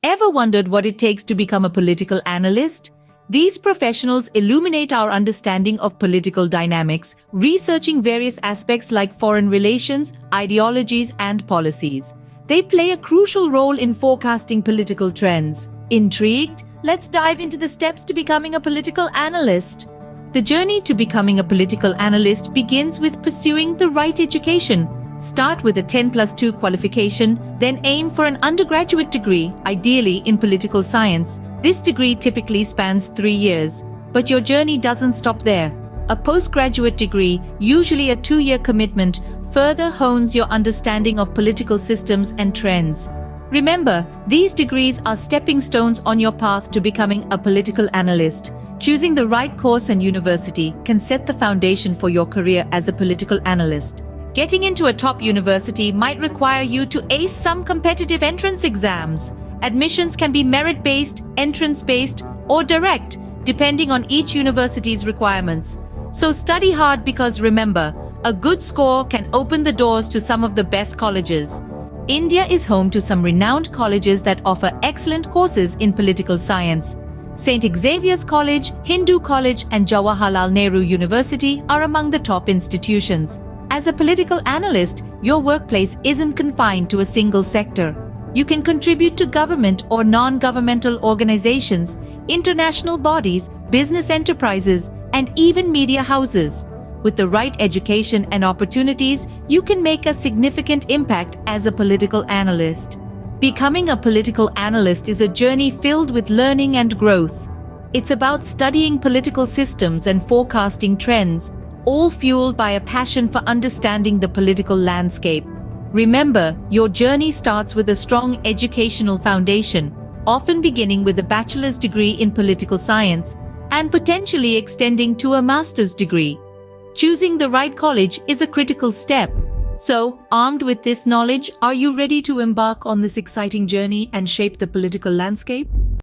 Ever wondered what it takes to become a political analyst? These professionals illuminate our understanding of political dynamics, researching various aspects like foreign relations, ideologies, and policies. They play a crucial role in forecasting political trends. Intrigued? Let's dive into the steps to becoming a political analyst. The journey to becoming a political analyst begins with pursuing the right education. Start with a 10+2 qualification, then aim for an undergraduate degree, ideally in political science. This degree typically spans 3 years, but your journey doesn't stop there. A postgraduate degree, usually a 2-year commitment, further hones your understanding of political systems and trends. Remember, these degrees are stepping stones on your path to becoming a political analyst. Choosing the right course and university can set the foundation for your career as a political analyst. Getting into a top university might require you to ace some competitive entrance exams. Admissions can be merit-based, entrance-based, or direct, depending on each university's requirements. So study hard because remember, a good score can open the doors to some of the best colleges. India is home to some renowned colleges that offer excellent courses in political science. St. Xavier's College, Hindu College, and Jawaharlal Nehru University are among the top institutions. As a political analyst, your workplace isn't confined to a single sector. You can contribute to government or non-governmental organizations, international bodies, business enterprises, and even media houses. With the right education and opportunities, you can make a significant impact as a political analyst. Becoming a political analyst is a journey filled with learning and growth. It's about studying political systems and forecasting trends, all fueled by a passion for understanding the political landscape. Remember, your journey starts with a strong educational foundation, often beginning with a bachelor's degree in political science and potentially extending to a master's degree. Choosing the right college is a critical step. So, armed with this knowledge, are you ready to embark on this exciting journey and shape the political landscape?